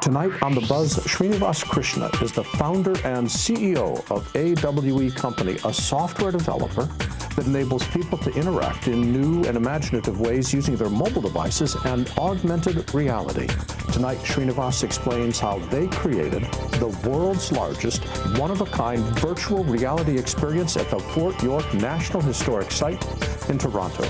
Tonight on The Buzz, Srinivas Krishna is the founder and CEO of AWE Company, a software developer that enables people to interact in new and imaginative ways using their mobile devices and augmented reality. Tonight, Srinivas explains how they created the world's largest, one-of-a-kind virtual reality experience at the Fort York National Historic Site in Toronto.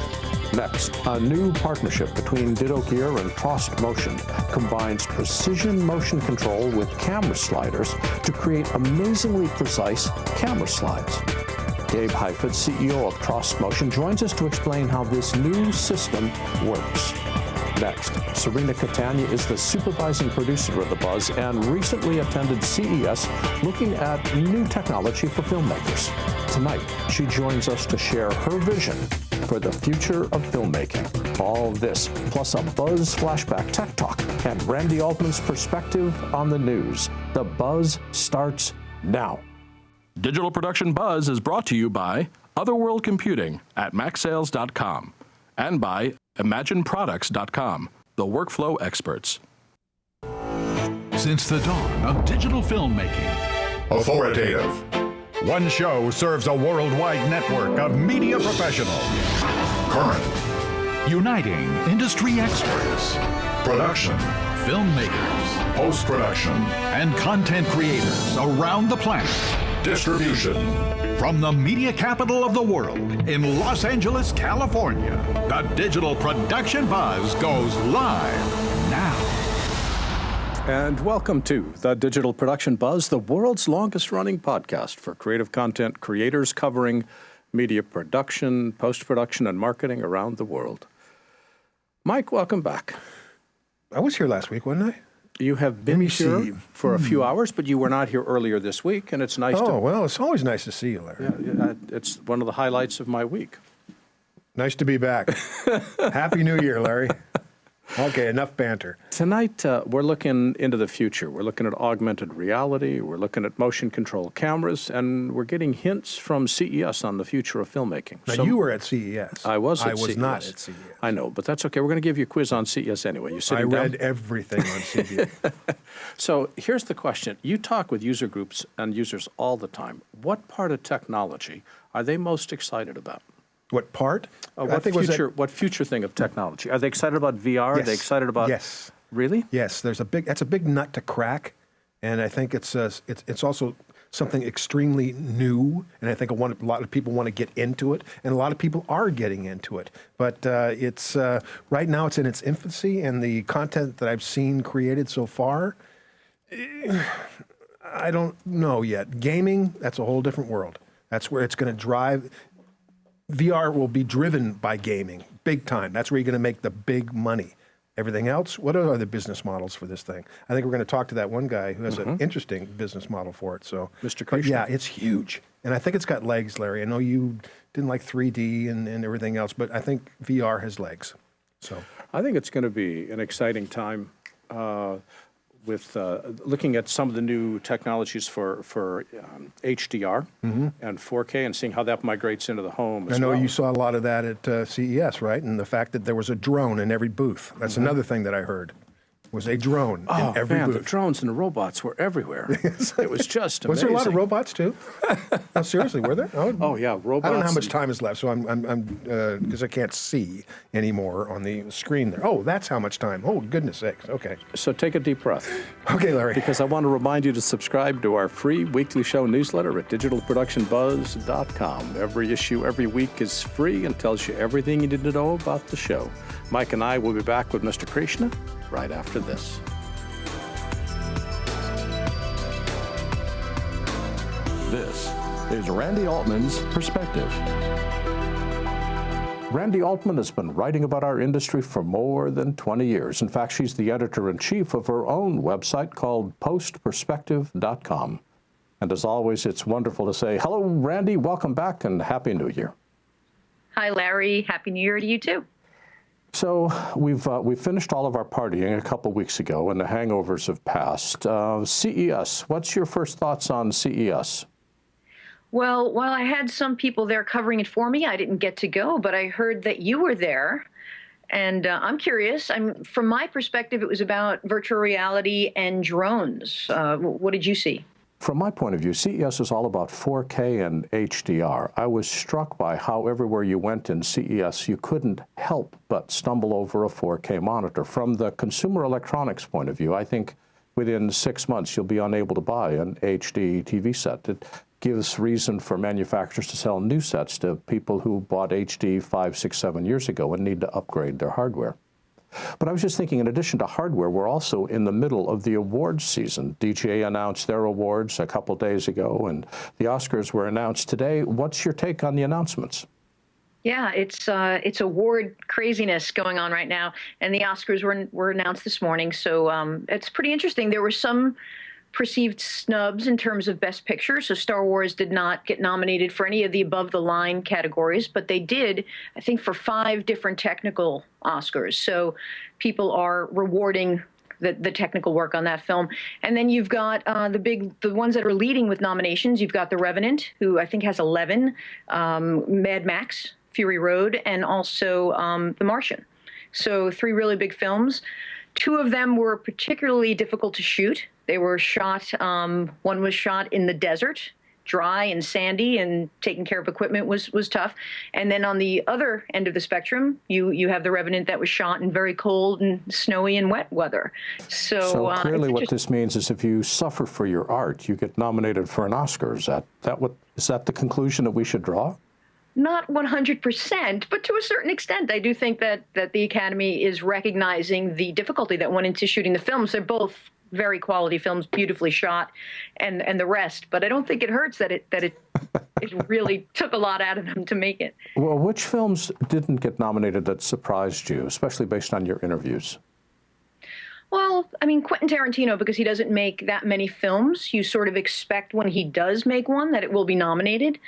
Next, a new partnership between Ditto Gear and Trost Motion combines precision motion control with camera sliders to create amazingly precise camera slides. Dave Heifetz, CEO of Trost Motion, joins us to explain how this new system works. Next, Serena Catania is the supervising producer of The Buzz and recently attended CES looking at new technology for filmmakers. Tonight, she joins us to share her vision for the future of filmmaking. All this, plus a Buzz Flashback Tech Talk and Randi Altman's perspective on the news. The Buzz starts now. Digital Production Buzz is brought to you by Otherworld Computing at MacSales.com and by ImagineProducts.com, the workflow experts. Since the dawn of digital filmmaking, authoritative. One show serves a worldwide network of media professionals. Current. Uniting industry experts, Production. filmmakers, Post-production. and content creators around the planet. Distribution. From the media capital of the world in Los Angeles, California, the Digital Production Buzz goes live now. And welcome to the Digital Production Buzz, the world's longest running podcast for creative content creators covering media production, post-production, and marketing around the world. Mike, welcome back. I was here last week, wasn't I? You have been here for a few hours, but you were not here earlier this week, and it's nice to... Oh, well, it's always nice to see you, Larry. Yeah, it's one of the highlights of my week. Nice to be back. Happy New Year, Larry. Okay, enough banter. Tonight, we're looking into the future. We're looking at augmented reality. We're looking at motion control cameras, and we're getting hints from CES on the future of filmmaking. Now, you were at CES. I was at CES. I was not at CES. I know, but that's okay. We're going to give you a quiz on CES anyway. You sitting down? I read everything on CES. So here's the question. You talk with user groups and users all the time. What part of technology are they most excited about? What part? What future thing of technology? Are they excited about VR? Yes. Are they excited about... Yes. Really? Yes. That's a big nut to crack, and I think it's also something extremely new, and I think a lot of people want to get into it, and a lot of people are getting into it. But it's right now it's in its infancy, and the content that I've seen created so far, I don't know yet. Gaming, that's a whole different world. That's where it's going to drive. VR will be driven by gaming, big time. That's where you're going to make the big money. Everything else, what are the business models for this thing? I think we're going to talk to that one guy who has an interesting business model for it. So, Mr. Krishna. Yeah, it's huge. And I think it's got legs, Larry. I know you didn't like 3D and everything else, but I think VR has legs. So I think it's going to be an exciting time with looking at some of the new technologies for HDR and 4K and seeing how that migrates into the home as I know well. you saw a lot of that at CES, right? And the fact that there was a drone in every booth. That's another thing that I heard. Was a drone in every booth. The drones and the robots were everywhere. It was just amazing. Was there a lot of robots too? No, seriously, were there? Oh yeah, robots. I don't know how much time is left, so I'm because I can't see anymore on the screen there. Oh, that's how much time. Oh, goodness sakes. Okay. So take a deep breath. Okay, Larry. Because I want to remind you to subscribe to our free weekly show newsletter at digitalproductionbuzz.com. Every issue every week is free and tells you everything you need to know about the show. Mike and I will be back with Mr. Krishna right after this. This is Randi Altman's Perspective. Randi Altman has been writing about our industry for more than 20 years. In fact, she's the editor-in-chief of her own website called postperspective.com. And as always, it's wonderful to say, hello, Randi, welcome back, and Happy New Year. Hi, Larry. Happy New Year to you, too. So we've finished all of our partying a couple weeks ago, and the hangovers have passed. CES, what's your first thoughts on CES? Well, while I had some people there covering it for me, I didn't get to go, but I heard that you were there. And I'm curious. From my perspective, it was about virtual reality and drones. What did you see? From my point of view, CES is all about 4K and HDR. I was struck by how everywhere you went in CES, you couldn't help but stumble over a 4K monitor. From the consumer electronics point of view, I think within 6 months, you'll be unable to buy an HD TV set. It gives reason for manufacturers to sell new sets to people who bought HD 5, 6, 7 years ago and need to upgrade their hardware. But I was just thinking, in addition to hardware, we're also in the middle of the awards season. DJ announced their awards a couple days ago, and the Oscars were announced today. What's your take on the announcements? Yeah, it's award craziness going on right now, and the Oscars were announced this morning, so it's pretty interesting. There were some perceived snubs in terms of Best Picture, so Star Wars did not get nominated for any of the above-the-line categories, but they did, I think, for 5 different technical Oscars. So people are rewarding the technical work on that film. And then you've got the ones that are leading with nominations. You've got The Revenant, who I think has 11, Mad Max, Fury Road, and also The Martian. So 3 really big films. 2 of them were particularly difficult to shoot. They were shot, one was shot in the desert, dry and sandy, and taking care of equipment was tough. And then on the other end of the spectrum, you have The Revenant that was shot in very cold and snowy and wet weather. So clearly what this means is if you suffer for your art, you get nominated for an Oscar. Is that the conclusion that we should draw? Not 100%, but to a certain extent, I do think that the Academy is recognizing the difficulty that went into shooting the films. They're both very quality films, beautifully shot, and the rest. But I don't think it hurts that it really took a lot out of them to make it. Well, which films didn't get nominated that surprised you, especially based on your interviews? Well, I mean, Quentin Tarantino, because he doesn't make that many films, you sort of expect when he does make one that it will be nominated.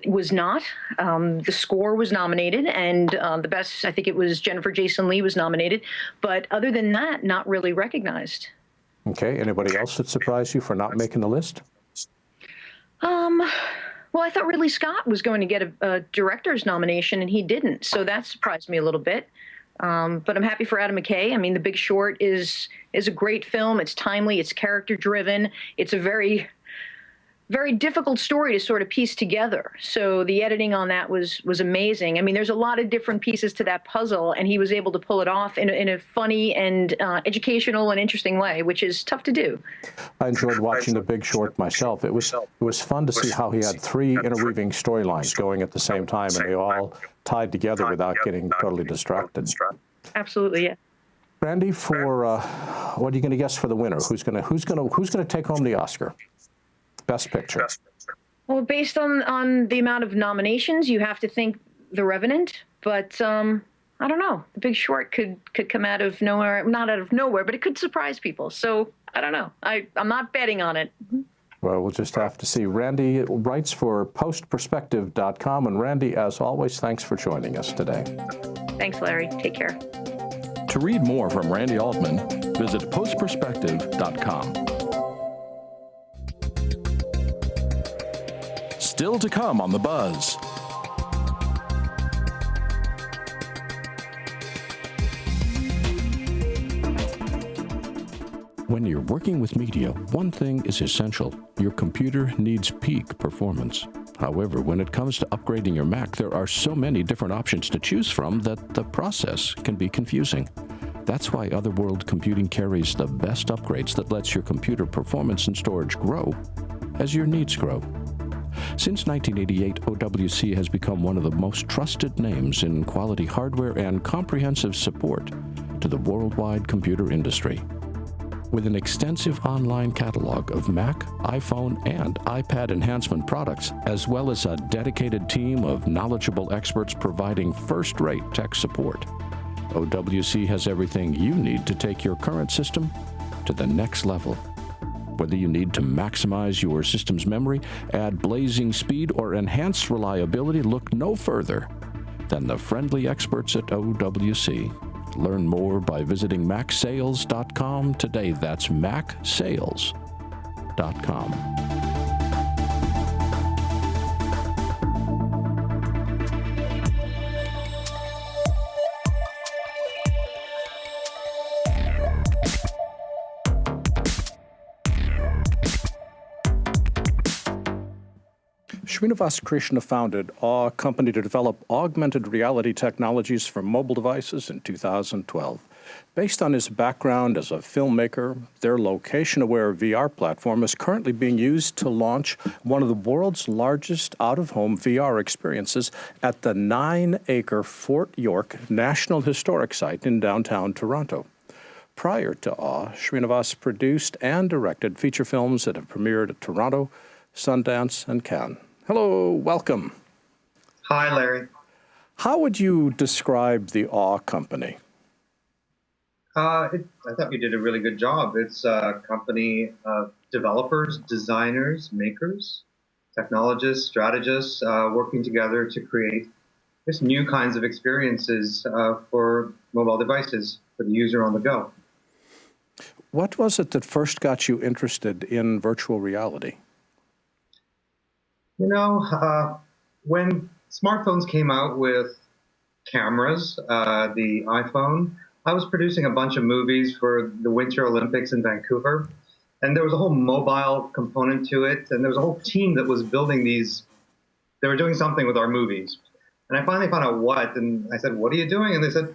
Was not. The score was nominated, and the best, I think it was Jennifer Jason Leigh was nominated. But other than that, not really recognized. Okay. Anybody else that surprised you for not making the list? Well, I thought Ridley Scott was going to get a director's nomination, and he didn't. So that surprised me a little bit. But I'm happy for Adam McKay. I mean, The Big Short is a great film. It's timely. It's character-driven. It's a very difficult story to sort of piece together. So the editing on that was amazing. I mean, there's a lot of different pieces to that puzzle, and he was able to pull it off in a funny and educational and interesting way, which is tough to do. I enjoyed watching The Big Short myself. It was fun to see how he had 3 interweaving storylines going at the same time, and they all tied together without getting totally distracted. Absolutely, yeah. Randi, for what are you going to guess for the winner? Who's going to take home the Oscar? Best Picture. Well, based on the amount of nominations, you have to think The Revenant, but I don't know. The Big Short could come out of nowhere, not out of nowhere, but it could surprise people. So I don't know. I'm not betting on it. Well, we'll just have to see. Randi writes for postperspective.com, and Randi, as always, thanks for joining us today. Thanks, Larry. Take care. To read more from Randi Altman, visit postperspective.com. Still to come on The Buzz. When you're working with media, one thing is essential. Your computer needs peak performance. However, when it comes to upgrading your Mac, there are so many different options to choose from that the process can be confusing. That's why Otherworld Computing carries the best upgrades that lets your computer performance and storage grow as your needs grow. Since 1988, OWC has become one of the most trusted names in quality hardware and comprehensive support to the worldwide computer industry. With an extensive online catalog of Mac, iPhone, and iPad enhancement products, as well as a dedicated team of knowledgeable experts providing first-rate tech support, OWC has everything you need to take your current system to the next level. Whether you need to maximize your system's memory, add blazing speed, or enhance reliability, look no further than the friendly experts at OWC. Learn more by visiting macsales.com today. That's macsales.com. Srinivas Krishna founded a company to develop augmented reality technologies for mobile devices in 2012. Based on his background as a filmmaker, their location-aware VR platform is currently being used to launch one of the world's largest out-of-home VR experiences at the 9-acre Fort York National Historic Site in downtown Toronto. Prior to AWE, Srinivas produced and directed feature films that have premiered at Toronto, Sundance, and Cannes. Hello, welcome. Hi, Larry. How would you describe the AWE company? I thought you did a really good job. It's a company of developers, designers, makers, technologists, strategists working together to create just new kinds of experiences for mobile devices for the user on the go. What was it that first got you interested in virtual reality? You know, when smartphones came out with cameras, the iPhone, I was producing a bunch of movies for the Winter Olympics in Vancouver, and there was a whole mobile component to it, and there was a whole team that was building these. They were doing something with our movies. And I finally found out what, and I said, "What are you doing?" And they said,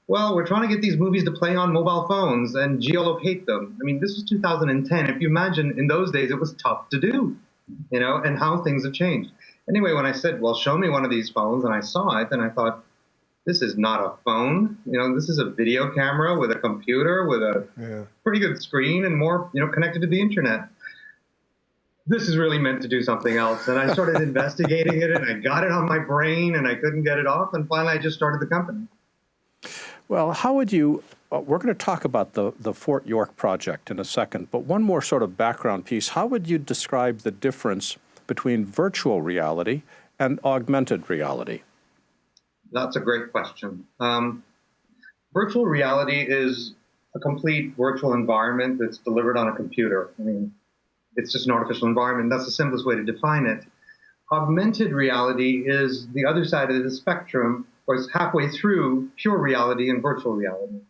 "Well, we're trying to get these movies to play on mobile phones and geolocate them." I mean, this was 2010. If you imagine, in those days, it was tough to do, you know, and how things have changed. Anyway, when I said, "Well, show me one of these phones," and I saw it, and I thought, this is not a phone. You know, this is a video camera with a computer with a pretty good screen and more, you know, connected to the internet. This is really meant to do something else. And I started investigating it, and I got it on my brain, and I couldn't get it off. And finally, I just started the company. Well, how would you, we're going to talk about the Fort York project in a second, but one more sort of background piece. How would you describe the difference between virtual reality and augmented reality? That's a great question. Virtual reality is a complete virtual environment that's delivered on a computer. I mean, it's just an artificial environment. That's the simplest way to define it. Augmented reality is the other side of the spectrum, or it's halfway through pure reality and virtual reality.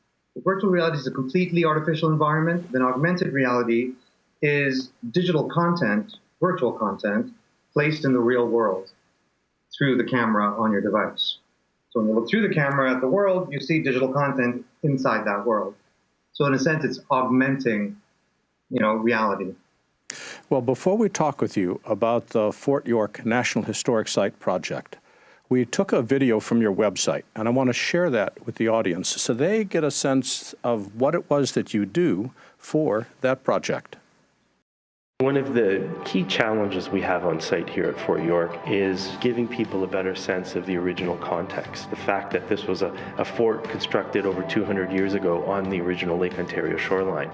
Virtual reality is a completely artificial environment. Then augmented reality is digital content, virtual content, placed in the real world through the camera on your device. So when you look through the camera at the world, you see digital content inside that world. So in a sense, it's augmenting, you know, reality. Well, before we talk with you about the Fort York National Historic Site project, we took a video from your website, and I want to share that with the audience so they get a sense of what it was that you do for that project. One of the key challenges we have on site here at Fort York is giving people a better sense of the original context. The fact that this was a fort constructed over 200 years ago on the original Lake Ontario shoreline.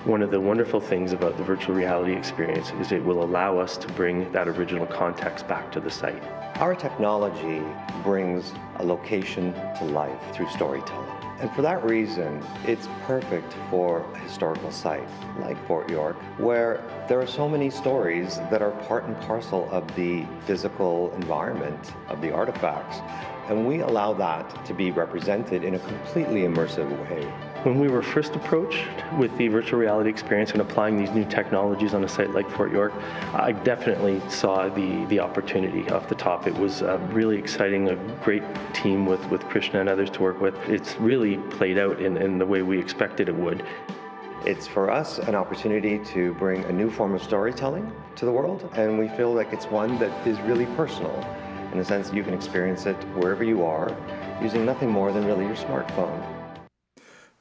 One of the wonderful things about the virtual reality experience is it will allow us to bring that original context back to the site. Our technology brings a location to life through storytelling. And for that reason, it's perfect for a historical site like Fort York, where there are so many stories that are part and parcel of the physical environment of the artifacts. And we allow that to be represented in a completely immersive way. When we were first approached with the virtual reality experience and applying these new technologies on a site like Fort York, I definitely saw the opportunity off the top. It was really exciting, a great team with Krishna and others to work with. It's really played out in the way we expected it would. It's for us an opportunity to bring a new form of storytelling to the world, and we feel like it's one that is really personal, in the sense that you can experience it wherever you are, using nothing more than really your smartphone.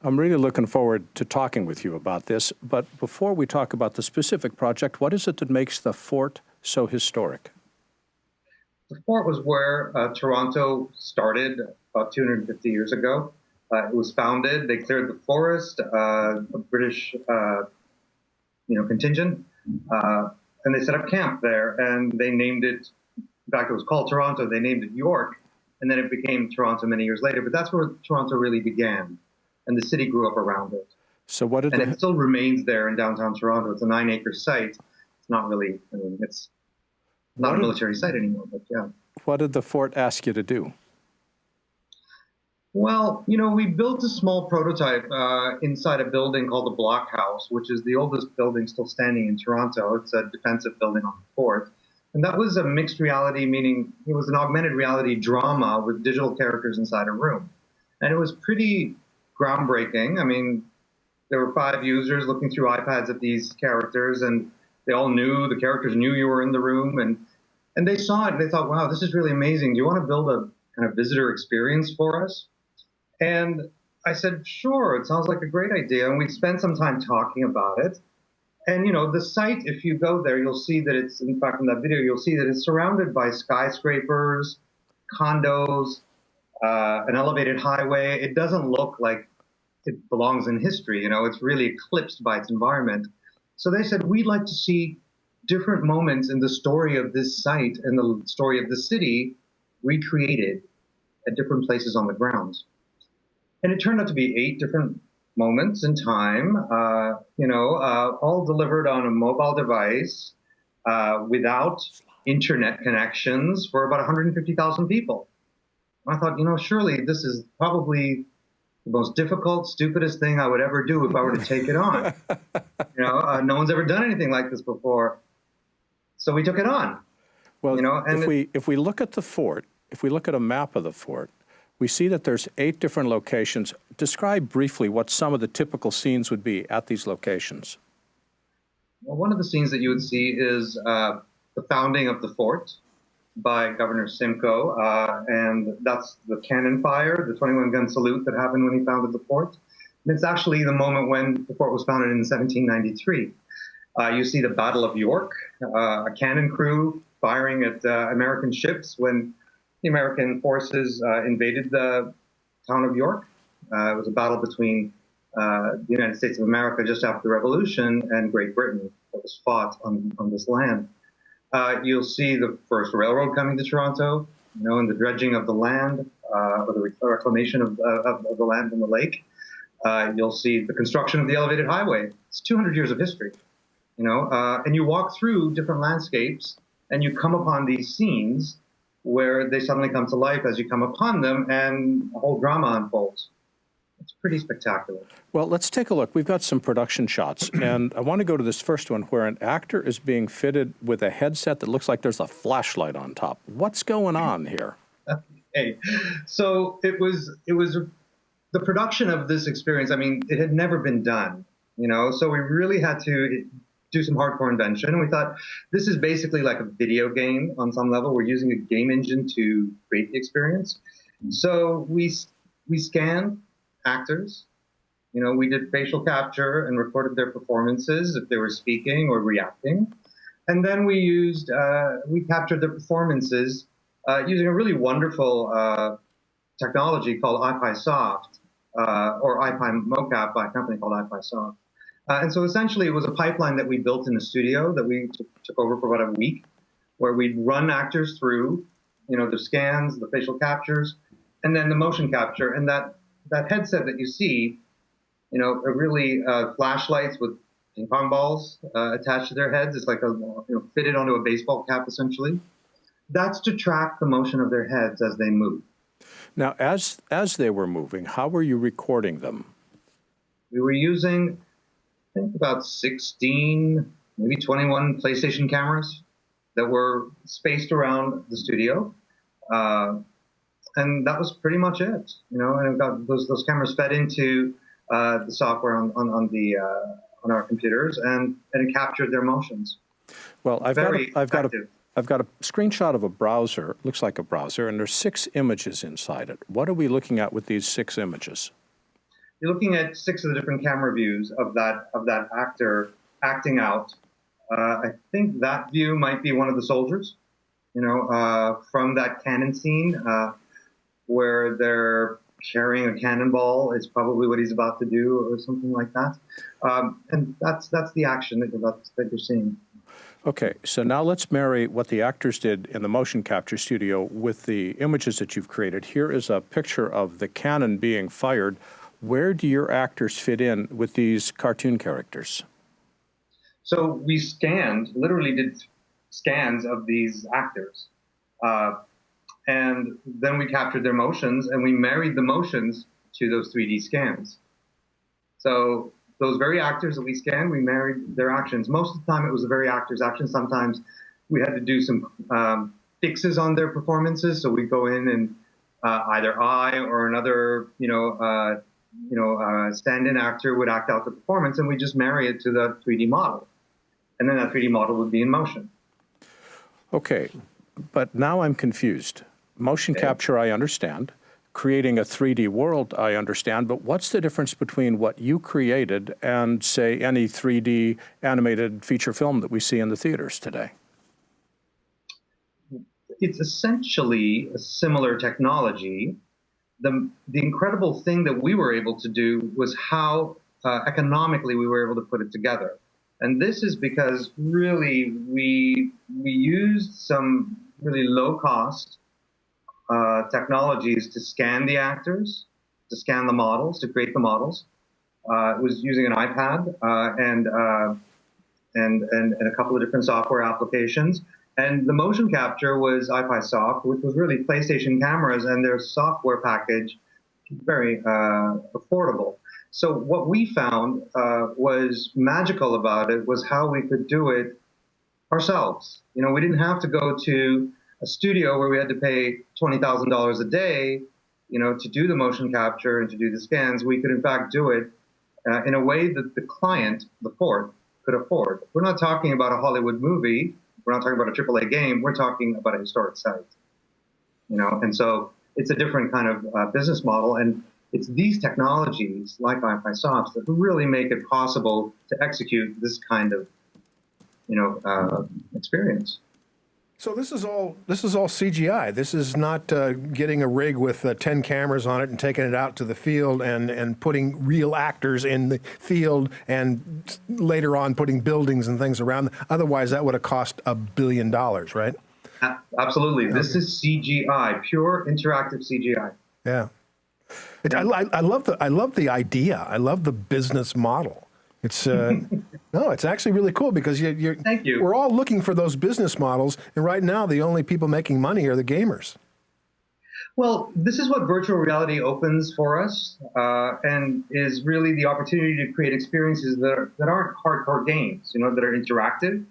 I'm really looking forward to talking with you about this, but before we talk about the specific project, what is it that makes the fort so historic? The fort was where Toronto started about 250 years ago. It was founded, they cleared the forest, a British contingent, and they set up camp there, and they named it, in fact, it was called Toronto, they named it York, and then it became Toronto many years later, but that's where Toronto really began. And the city grew up around it. So what did it still remains there in downtown Toronto. It's a 9-acre site. It's not really, I mean, it's not a military site anymore, but yeah. What did the fort ask you to do? Well, you know, we built a small prototype inside a building called the Block House, which is the oldest building still standing in Toronto. It's a defensive building on the fort. And that was a mixed reality, meaning it was an augmented reality drama with digital characters inside a room. And it was pretty groundbreaking. I mean, there were 5 users looking through iPads at these characters, and they all knew, the characters knew you were in the room, and they saw it and they thought, wow, this is really amazing. Do you want to build a kind of visitor experience for us? And I said, sure, it sounds like a great idea. And we spent some time talking about it. And, you know, the site, if you go there, you'll see that it's, in fact, in that video, you'll see that it's surrounded by skyscrapers, condos, an elevated highway. It doesn't look like it belongs in history. You know, it's really eclipsed by its environment. So they said, we'd like to see different moments in the story of this site and the story of the city recreated at different places on the grounds. And it turned out to be 8 different moments in time, all delivered on a mobile device without internet connections for about 150,000 people. I thought, you know, surely this is probably the most difficult, stupidest thing I would ever do if I were to take it on. No one's ever done anything like this before. So we took it on. Well, and if we look at the fort, if we look at a map of the fort, we see that there's 8 different locations. Describe briefly what some of the typical scenes would be at these locations. Well, one of the scenes that you would see is the founding of the fort by Governor Simcoe, and that's the cannon fire, the 21-gun salute that happened when he founded the fort. And it's actually the moment when the fort was founded in 1793. You see the Battle of York, a cannon crew firing at American ships when the American forces invaded the town of York. It was a battle between the United States of America just after the Revolution and Great Britain that was fought on this land. You'll see the first railroad coming to Toronto, and the dredging of the land, or the reclamation of the land in the lake. You'll see the construction of the elevated highway. It's 200 years of history, and you walk through different landscapes and you come upon these scenes where they suddenly come to life as you come upon them, and a whole drama unfolds. It's pretty spectacular. Well, let's take a look. We've got some production shots, and I want to go to this first one where an actor is being fitted with a headset that looks like there's a flashlight on top. What's going on here? Okay. So it was the production of this experience. I mean, it had never been done, so we really had to do some hardcore invention. And we thought, this is basically like a video game on some level. We're using a game engine to create the experience. So we scanned actors. We did facial capture and recorded their performances if they were speaking or reacting. And then we captured their performances using a really wonderful technology called iPiSoft, or iPiMocap by a company called iPiSoft. And so essentially it was a pipeline that we built in the studio that we took over for about a week, where we'd run actors through, the scans, the facial captures, and then the motion capture. And that headset that you see, are really flashlights with ping pong balls attached to their heads. It's like fitted onto a baseball cap, essentially. That's to track the motion of their heads as they move. Now, as they were moving, how were you recording them? We were using, I think, about 16, maybe 21 PlayStation cameras that were spaced around the studio. And that was pretty much it, and it got those cameras fed into the software on our computers, and it captured their motions. Well, I've got a screenshot of a browser. Looks like a browser, and there's 6 images inside it. What are we looking at with these 6 images? You're looking at 6 of the different camera views of that actor acting out. I think that view might be one of the soldiers, from that cannon scene where they're carrying a cannonball is probably what he's about to do, or something like that. And that's the action that you're seeing. Okay, so now let's marry what the actors did in the motion capture studio with the images that you've created. Here is a picture of the cannon being fired. Where do your actors fit in with these cartoon characters? So we literally did scans of these actors. And then we captured their motions, and we married the motions to those 3D scans. So those very actors that we scanned, we married their actions. Most of the time it was the very actor's actions. Sometimes we had to do some fixes on their performances. So we go in and either I or another, stand-in actor would act out the performance, and we just marry it to the 3D model, and then that 3D model would be in motion. Okay, but now I'm confused. Motion capture, I understand. Creating a 3D world, I understand, but what's the difference between what you created and, say, any 3D animated feature film that we see in the theaters today? It's essentially a similar technology. The incredible thing that we were able to do was how economically we were able to put it together. And this is because really we used some really low-cost technologies to scan the actors, to scan the models, to create the models. It was using an iPad and a couple of different software applications. And the motion capture was iPiSoft, which was really PlayStation cameras and their software package, very affordable. So what we found was magical about it was how we could do it ourselves. You know, we didn't have to go to a studio where we had to pay $20,000 a day, to do the motion capture and to do the scans. We could in fact do it in a way that the client, the port, could afford. We're not talking about a Hollywood movie. We're not talking about a AAA game. We're talking about a historic site, and so it's a different kind of business model. And it's these technologies like iPiSoft that really make it possible to execute this kind of, experience. So this is all CGI. This is not getting a rig with 10 cameras on it and taking it out to the field and putting real actors in the field and later on putting buildings and things around. Otherwise, that would have cost $1 billion, right? Absolutely. Okay. This is CGI, pure interactive CGI. Yeah. I love the idea. I love the business model. It's no, it's actually really cool because Thank you. We're all looking for those business models, and right now the only people making money are the gamers. Well, this is what virtual reality opens for us, and is really the opportunity to create experiences that aren't hardcore games, that are interactive,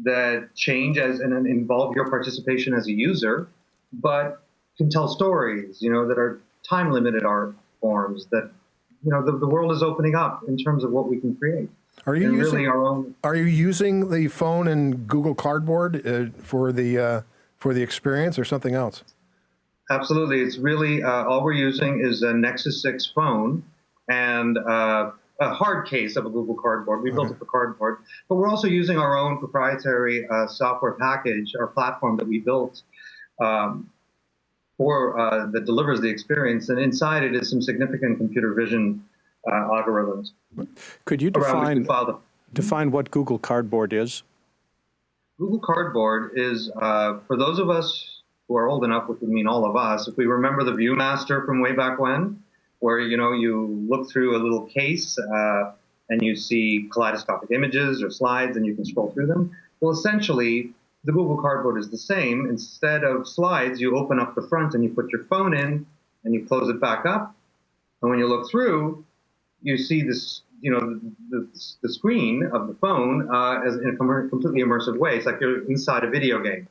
that change and involve your participation as a user, but can tell stories, that are time-limited art forms that. The world is opening up in terms of what we can create. Are you using the phone and Google Cardboard for the experience or something else? Absolutely. It's really all we're using is a Nexus 6 phone and a hard case of a Google Cardboard. We built it for Cardboard, but we're also using our own proprietary software package, our platform that we built. That delivers the experience, and inside it is some significant computer vision algorithms. Could you define what Google Cardboard is? Google Cardboard is, for those of us who are old enough, which would mean all of us, if we remember the Viewmaster from way back when, where, you look through a little case and you see kaleidoscopic images or slides and you can scroll through them. Well, essentially, the Google Cardboard is the same. Instead of slides, you open up the front and you put your phone in and you close it back up. And when you look through, you see this, the screen of the phone as in a completely immersive way. It's like you're inside a video game,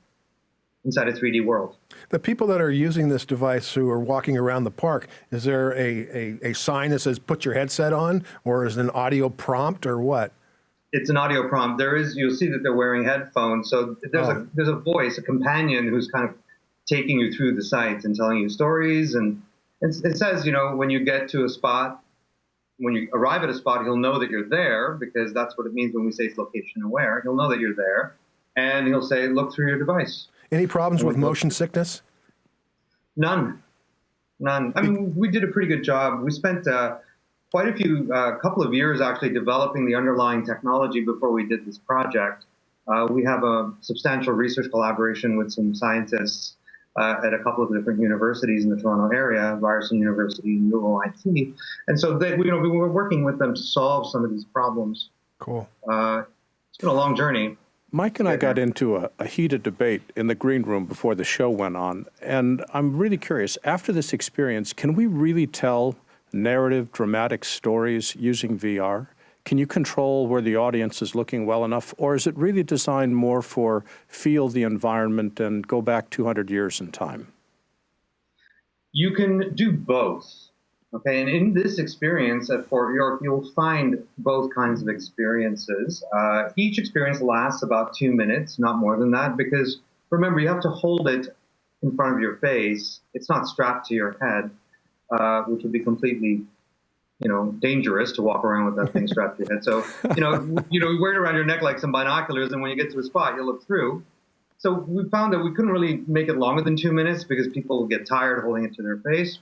inside a 3D world. The people that are using this device who are walking around the park, is there a sign that says put your headset on, or is it an audio prompt, or what? It's an audio prompt. You'll see that they're wearing headphones. So there's a voice, a companion who's kind of taking you through the site and telling you stories. And it says, when you get to a spot, when you arrive at a spot, he'll know that you're there, because that's what it means when we say it's location aware. He'll know that you're there, and he'll say, look through your device. Any problems with motion sickness? None. I mean, we did a pretty good job. We spent quite a couple of years actually developing the underlying technology before we did this project. We have a substantial research collaboration with some scientists at a couple of different universities in the Toronto area, Ryerson University and UOIT. And so we were working with them to solve some of these problems. Cool. It's been a long journey. Mike and I got into a heated debate in the green room before the show went on. And I'm really curious, after this experience, can we really tell narrative, dramatic stories using VR? can you control where the audience is looking well enough, or is it really designed more for feel the environment and go back 200 years in time? You can do both. Okay, and in this experience at Fort York, you'll find both kinds of experiences. Each experience lasts about 2 minutes, not more than that, because remember, you have to hold it in front of your face. It's not strapped to your head, which would be completely, dangerous to walk around with that thing strapped to your head. So, you wear it around your neck like some binoculars, and when you get to a spot, you look through. So we found that we couldn't really make it longer than 2 minutes because people will get tired holding it to their face.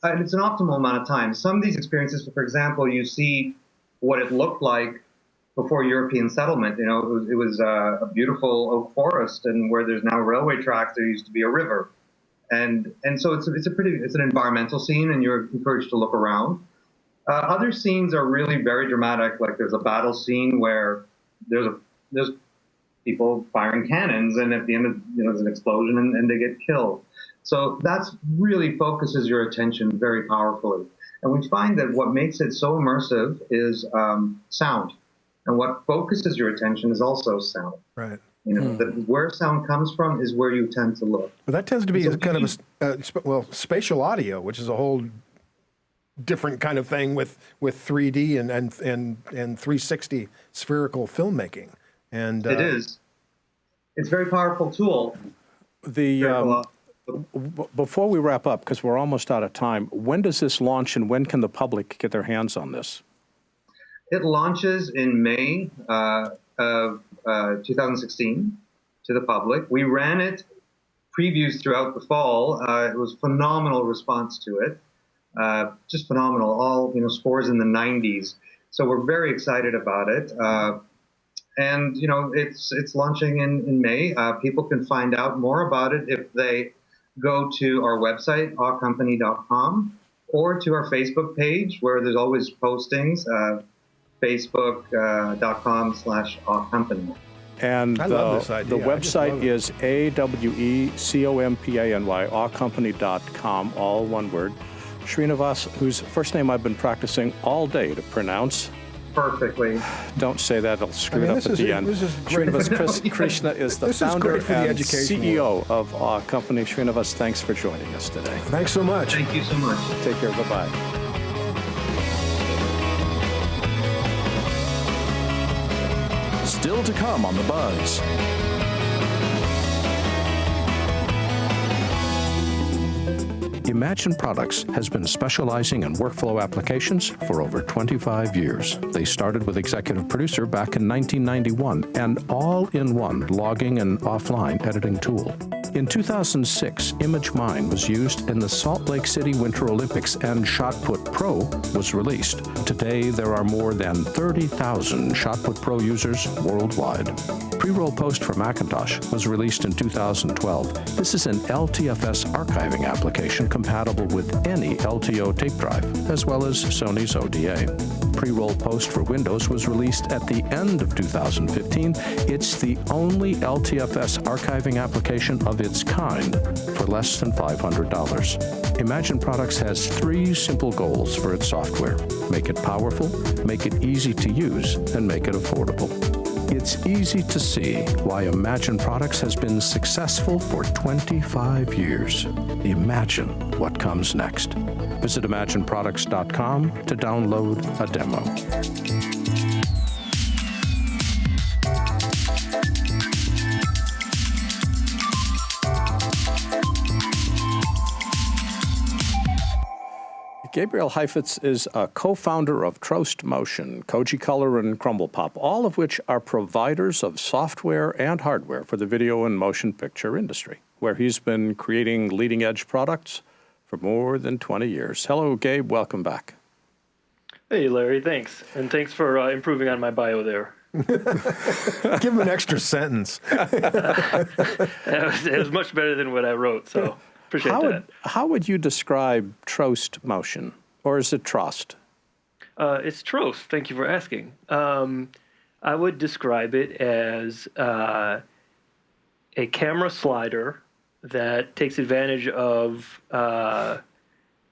And it's an optimal amount of time. Some of these experiences, for example, you see what it looked like before European settlement. It was a beautiful oak forest, and where there's now railway tracks, there used to be a river. And so it's an environmental scene, and you're encouraged to look around. Other scenes are really very dramatic, like there's a battle scene where there's people firing cannons, and at the end there's an explosion and they get killed. So that's really focuses your attention very powerfully. And we find that what makes it so immersive is sound. And what focuses your attention is also sound. Right. Where sound comes from is where you tend to look. Well, that tends to be kind of spatial audio, which is a whole different kind of thing with 3D and 360 spherical filmmaking. And it is. It's a very powerful tool. Before we wrap up, because we're almost out of time, when does this launch and when can the public get their hands on this? It launches in May of 2016 to the public. We ran it, previews throughout the fall. It was phenomenal response to it. Just phenomenal, all scores in the 90s. So we're very excited about it. And it's launching in May. People can find out more about it if they go to our website, augcompany.com, or to our Facebook page, where there's always postings, facebook.com/augcompany. And I love this idea. The website is AWECOMPANY, augcompany.com, all one word. Srinivas, whose first name I've been practicing all day to pronounce. Perfectly. Don't say that, I'll screw it up at the end. Srinivas Krishna is the founder and CEO of our company. Srinivas, thanks for joining us today. Thanks so much. Thank you so much. Take care, bye-bye. Still to come on The Buzz. Imagine Products has been specializing in workflow applications for over 25 years. They started with Executive Producer back in 1991, an all-in-one logging and offline editing tool. In 2006, ImageMine was used in the Salt Lake City Winter Olympics, and ShotPut Pro was released. Today, there are more than 30,000 ShotPut Pro users worldwide. Pre-roll Post for Macintosh was released in 2012. This is an LTFS archiving application compatible with any LTO tape drive, as well as Sony's ODA. Pre-roll Post for Windows was released at the end of 2015. It's the only LTFS archiving application of its kind for less than $500. Imagine Products has 3 simple goals for its software: make it powerful, make it easy to use, and make it affordable. It's easy to see why Imagine Products has been successful for 25 years. Imagine what comes next. Visit imagineproducts.com to download a demo. Gabriel Heifetz is a co-founder of Trost Motion, Koji Color, and Crumble Pop, all of which are providers of software and hardware for the video and motion picture industry, where he's been creating leading-edge products for more than 20 years. Hello, Gabe. Welcome back. Hey, Larry. Thanks. And thanks for improving on my bio there. Give him an extra sentence. It was much better than what I wrote, so appreciate that. How would you describe Trost Motion, or is it Trost? It's Trost. Thank you for asking. I would describe it as a camera slider that takes advantage of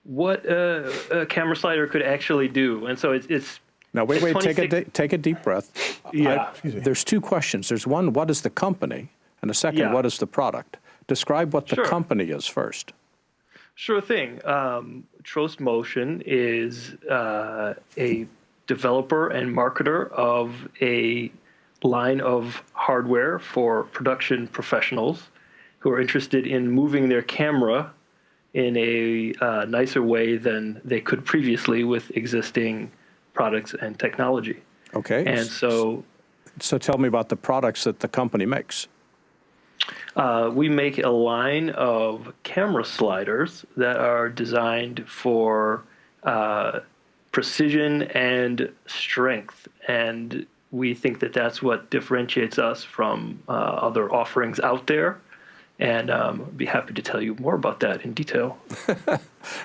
what a camera slider could actually do. And so it's Now, wait, It's take a deep breath. Yeah. There's two questions. There's one, what is the company? And the second, Yeah. what is the product? Describe what the Sure. company is first. Sure thing. Trost Motion is a developer and marketer of a line of hardware for production professionals who are interested in moving their camera in a nicer way than they could previously with existing products and technology. Okay. And so tell me about the products that the company makes. we make a line of camera sliders that are designed for precision and strength. And we think that that's what differentiates us from other offerings out there. And I'd be happy to tell you more about that in detail.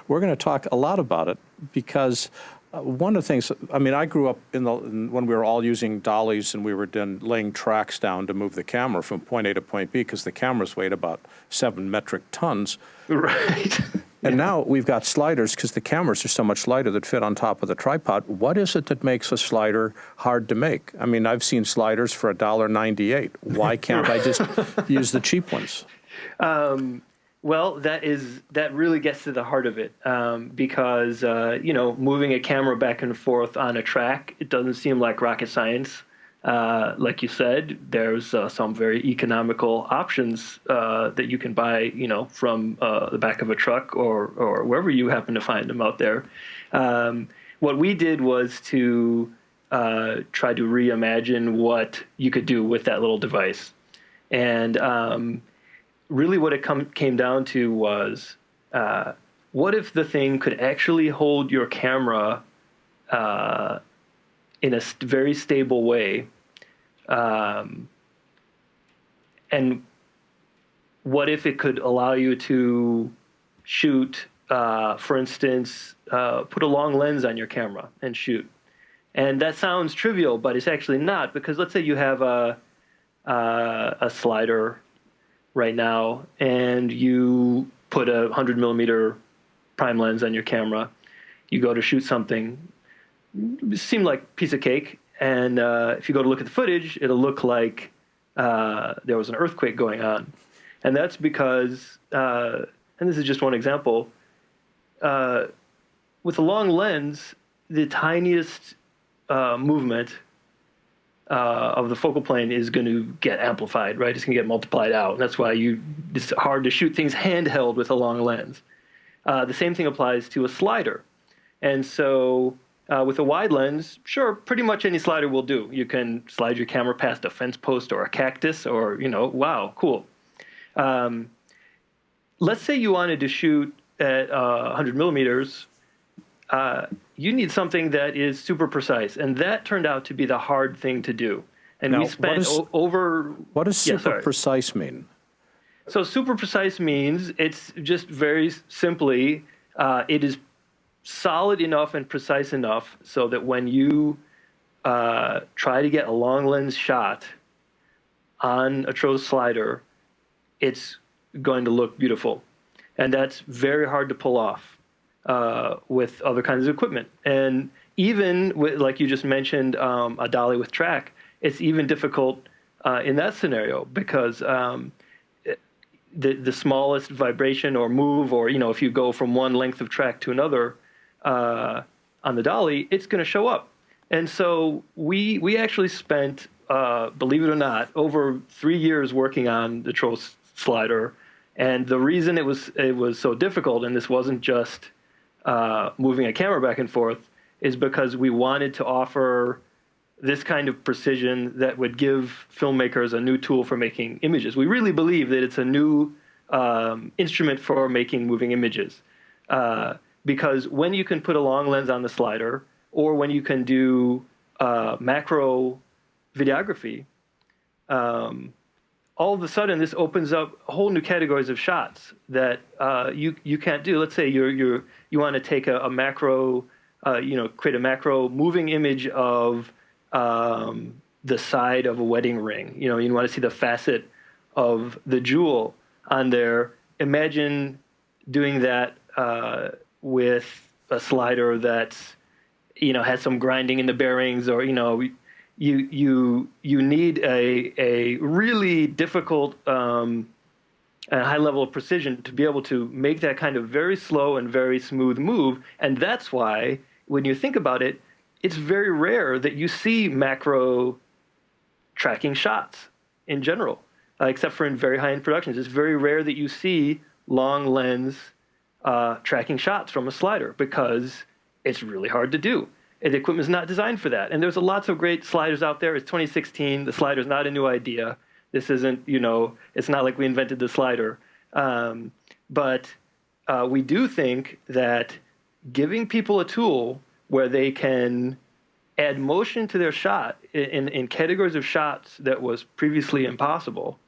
We're going to talk a lot about it because one of the things, I mean, I grew up when we were all using dollies and we were laying tracks down to move the camera from point A to point B because the cameras weighed about 7 metric tons. Right. And now we've got sliders because the cameras are so much lighter that fit on top of the tripod. What is it that makes a slider hard to make? I mean, I've seen sliders for $1.98. Why can't I just use the cheap ones? Well, that really gets to the heart of it, because moving a camera back and forth on a track, it doesn't seem like rocket science. Like you said, there's some very economical options that you can buy, from the back of a truck or wherever you happen to find them out there. What we did was to try to reimagine what you could do with that little device, and really what it came down to was, what if the thing could actually hold your camera in a very stable way? And what if it could allow you to shoot, for instance, put a long lens on your camera and shoot? And that sounds trivial, but it's actually not, because let's say you have a slider right now, and you put a 100 millimeter prime lens on your camera. You go to shoot something, it seemed like a piece of cake, and if you go to look at the footage, it'll look like there was an earthquake going on. And that's because, and this is just one example, with a long lens, the tiniest movement of the focal plane is going to get amplified, right? It's going to get multiplied out. And that's why it's hard to shoot things handheld with a long lens. The same thing applies to a slider. And so with a wide lens, sure, pretty much any slider will do. You can slide your camera past a fence post or a cactus or, wow, cool. Let's say you wanted to shoot at 100 millimeters. You need something that is super precise, and that turned out to be the hard thing to do. And now, we spent over... What does super precise mean? So super precise means it's just very simply, it is solid enough and precise enough so that when you try to get a long lens shot on a Trost slider, it's going to look beautiful. And that's very hard to pull off with other kinds of equipment. And even with, like you just mentioned, a dolly with track, it's even difficult in that scenario because the smallest vibration or move, or if you go from one length of track to another on the dolly, it's going to show up. And so we actually spent, believe it or not, over 3 years working on the Trost slider. And the reason it was so difficult, and this wasn't just moving a camera back and forth, is because we wanted to offer this kind of precision that would give filmmakers a new tool for making images. We really believe that it's a new instrument for making moving images. Because when you can put a long lens on the slider, or when you can do macro videography, all of a sudden this opens up whole new categories of shots that you can't do. Let's say you want to take a macro, create a macro moving image of the side of a wedding ring. You want to see the facet of the jewel on there. Imagine doing that with a slider that's has some grinding in the bearings, or you need a really difficult a high level of precision to be able to make that kind of very slow and very smooth move. And that's why, when you think about it, it's very rare that you see macro tracking shots in general, except for in very high-end productions. It's very rare that you see long lens tracking shots from a slider, because it's really hard to do. And the equipment is not designed for that. And there's lots of great sliders out there. It's 2016. The slider's not a new idea. This isn't, it's not like we invented the slider. But we do think that giving people a tool where they can add motion to their shot in categories of shots that was previously impossible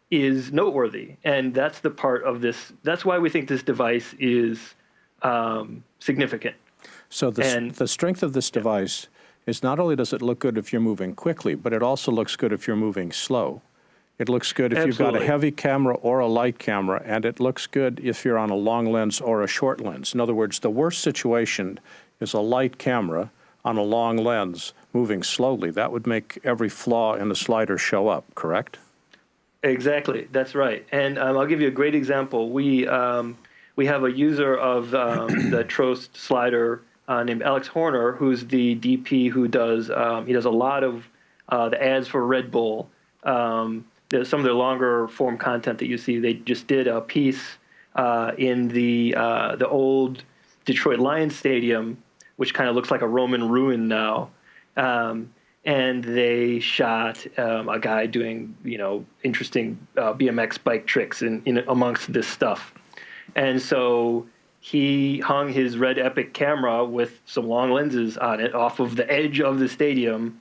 is noteworthy. And that's the part of this. That's why we think this device is significant. So the strength of this device is not only does it look good if you're moving quickly, but it also looks good if you're moving slow. It looks good if you've got a heavy camera or a light camera, and it looks good if you're on a long lens or a short lens. In other words, the worst situation is a light camera on a long lens moving slowly. That would make every flaw in the slider show up, correct? Exactly, that's right. And I'll give you a great example. We have a user of the Trost slider named Alex Horner, who's the DP who does he does a lot of the ads for Red Bull. Some of their longer form content that you see. They just did a piece in the old Detroit Lions Stadium, which kind of looks like a Roman ruin now. And they shot a guy doing interesting BMX bike tricks in amongst this stuff. And so he hung his Red Epic camera with some long lenses on it off of the edge of the stadium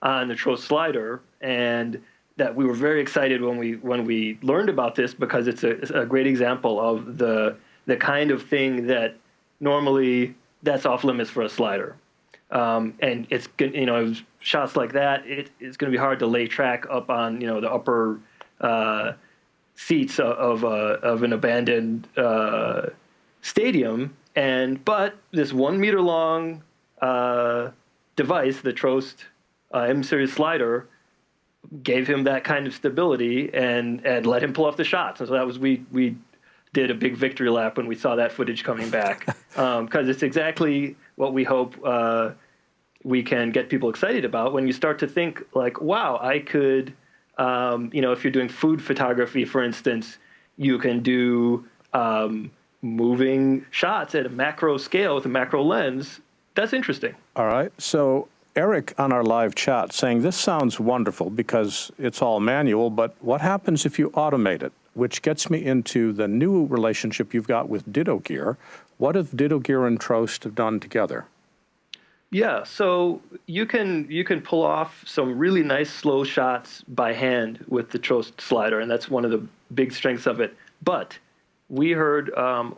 on the Trost slider, and that we were very excited when we learned about this, because it's a great example of the kind of thing that normally that's off limits for a slider. And it's shots like that, it's going to be hard to lay track up on the upper seats of an abandoned stadium, but this 1 meter long device, the Trost M series slider, gave him that kind of stability and let him pull off the shots. And so that was we did a big victory lap when we saw that footage coming back, because it's exactly what we hope we can get people excited about when you start to think like, wow, I could, if you're doing food photography, for instance, you can do moving shots at a macro scale with a macro lens. That's interesting. All right. So Eric on our live chat saying, this sounds wonderful because it's all manual, but what happens if you automate it? Which gets me into the new relationship you've got with Ditto Gear. What have Ditto Gear and Trost have done together? Yeah, so you can pull off some really nice slow shots by hand with the Trost slider, and that's one of the big strengths of it. But we heard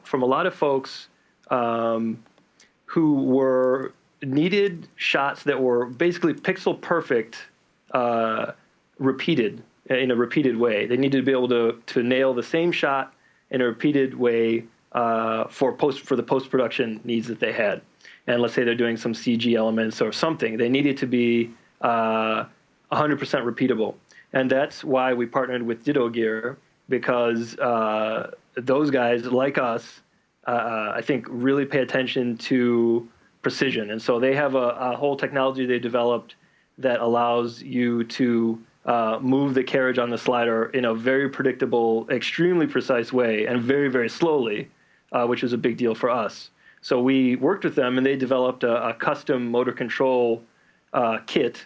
from a lot of folks who needed shots that were basically pixel perfect, repeated in a repeated way. They needed to be able to nail the same shot in a repeated way for the post-production needs that they had. And let's say they're doing some CG elements or something, they needed to be 100% repeatable. And that's why we partnered with Ditto Gear, because those guys, like us, I think really pay attention to precision. And so they have a whole technology they developed that allows you to move the carriage on the slider in a very predictable, extremely precise way, and very, very slowly, which is a big deal for us. So we worked with them, and they developed a custom motor control kit,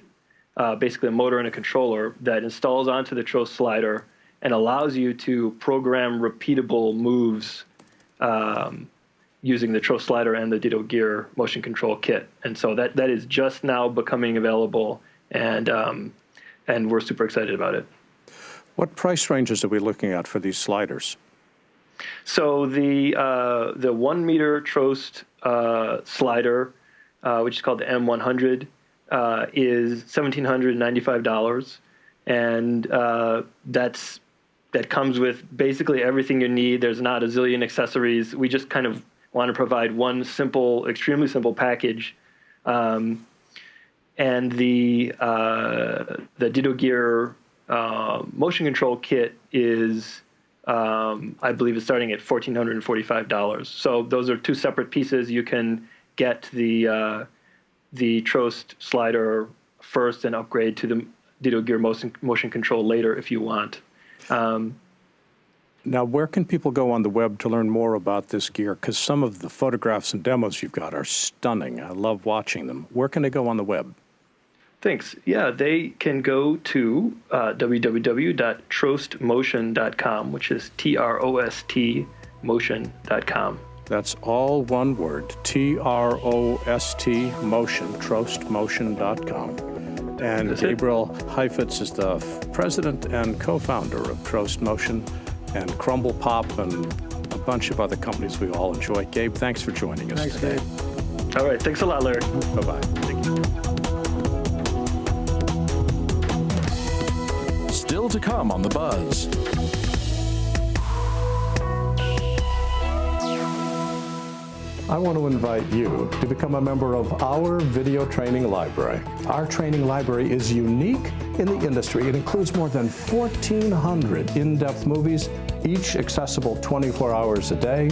basically a motor and a controller that installs onto the Trost slider and allows you to program repeatable moves using the Trost slider and the Ditto Gear motion control kit. And so that is just now becoming available, and we're super excited about it. What price ranges are we looking at for these sliders? So the 1 meter Trost slider, which is called the M100, is $1,795, and that comes with basically everything you need. There's not a zillion accessories. We just kind of want to provide one simple, extremely simple package. And the Ditto Gear motion control kit is, I believe, is starting at $1,445. So those are two separate pieces. You can get the Trost slider first and upgrade to the Ditto Gear motion control later if you want. Now, where can people go on the web to learn more about this gear? Because some of the photographs and demos you've got are stunning. I love watching them. Where can they go on the web? Thanks. Yeah, they can go to www.trostmotion.com, which is TROST motion.com. That's all one word, TROST motion, trostmotion.com. And That's Gabriel Heifetz is the president and co-founder of Trost Motion and Crumble Pop and a bunch of other companies we all enjoy. Gabe, thanks for joining us today. Gabe. All right. Thanks a lot, Larry. Bye-bye. Thank you. Still to come on The Buzz. I want to invite you to become a member of our video training library. Our training library is unique in the industry. It includes more than 1,400 in-depth movies, each accessible 24 hours a day,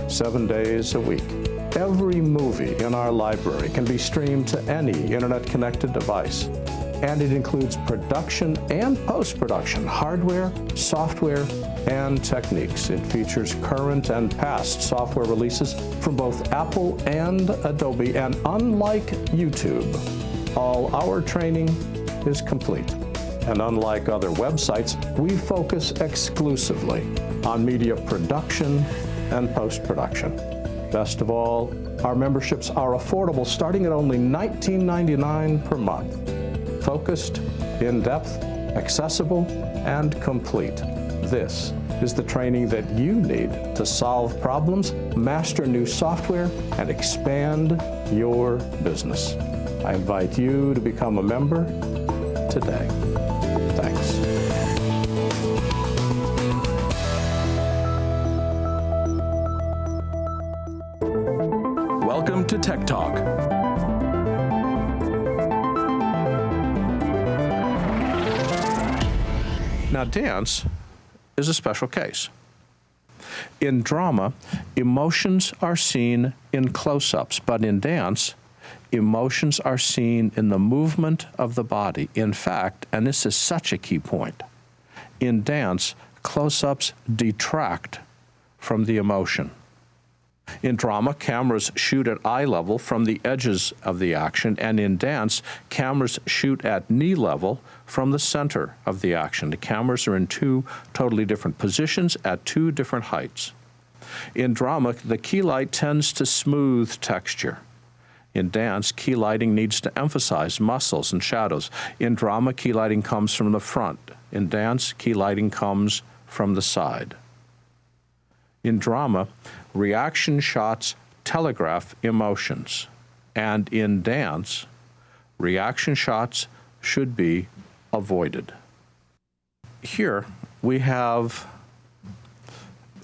7 days a week. Every movie in our library can be streamed to any internet-connected device. And it includes production and post-production, hardware, software, and techniques. It features current and past software releases from both Apple and Adobe, and unlike YouTube, all our training is complete. And unlike other websites, we focus exclusively on media production and post-production. Best of all, our memberships are affordable, starting at only $19.99 per month. Focused, in-depth, accessible, and complete. This is the training that you need to solve problems, master new software, and expand your business. I invite you to become a member today. Thanks. Welcome to Tech Talk. Now, dance is a special case. In drama, emotions are seen in close-ups, but in dance, emotions are seen in the movement of the body. In fact, and this is such a key point, in dance, close-ups detract from the emotion. In drama, cameras shoot at eye level from the edges of the action, and in dance, cameras shoot at knee level from the center of the action. The cameras are in two totally different positions at two different heights. In drama, the key light tends to smooth texture. In dance, key lighting needs to emphasize muscles and shadows. In drama, key lighting comes from the front. In dance, key lighting comes from the side. In drama, reaction shots telegraph emotions. And in dance, reaction shots should be avoided. Here we have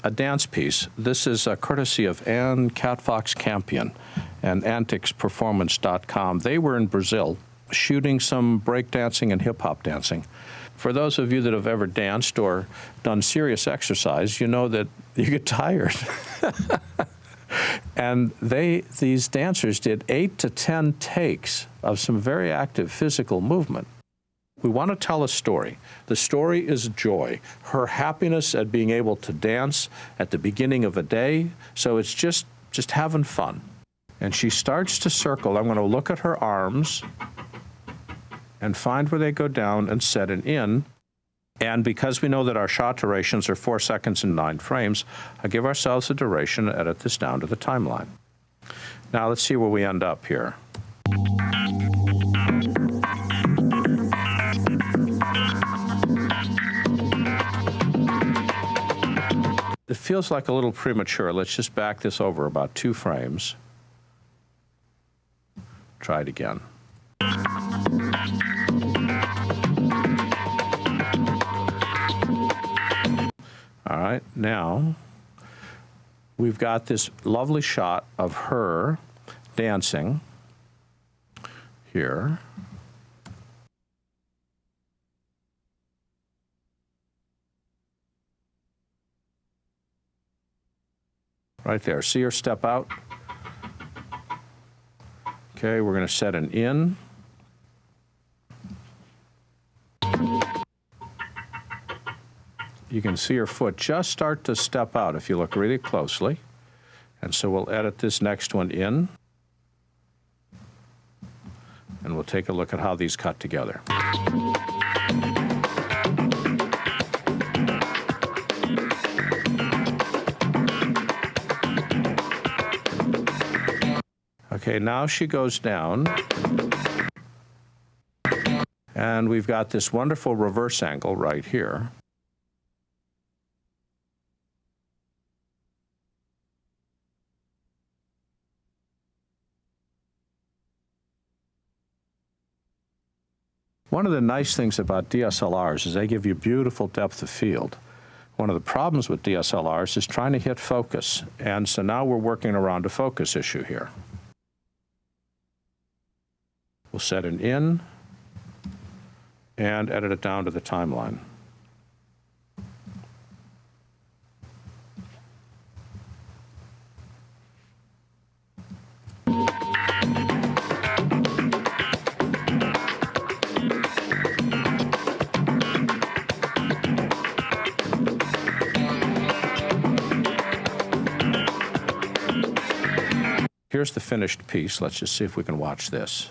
a dance piece. This is a courtesy of Anne Catfox Campion and anticsperformance.com. They were in Brazil shooting some breakdancing and hip-hop dancing. For those of you that have ever danced or done serious exercise, you know that you get tired. And these dancers did 8 to 10 takes of some very active physical movement. We want to tell a story. The story is joy, her happiness at being able to dance at the beginning of a day, so it's just having fun. And she starts to circle. I'm going to look at her arms and find where they go down and set it in. And because we know that our shot durations are 4 seconds and 9 frames, I give ourselves a duration to edit this down to the timeline. Now let's see where we end up here. It feels like a little premature. Let's just back this over about 2 frames. Try it again. All right, now we've got this lovely shot of her dancing here. Right there. See her step out? Okay, we're going to set an in. You can see her foot just start to step out if you look really closely. And so we'll edit this next one in. And we'll take a look at how these cut together. Okay, now she goes down. And we've got this wonderful reverse angle right here. One of the nice things about DSLRs is they give you beautiful depth of field. One of the problems with DSLRs is trying to hit focus. And so now we're working around a focus issue here. We'll set an in and edit it down to the timeline. Here's the finished piece. Let's just see if we can watch this.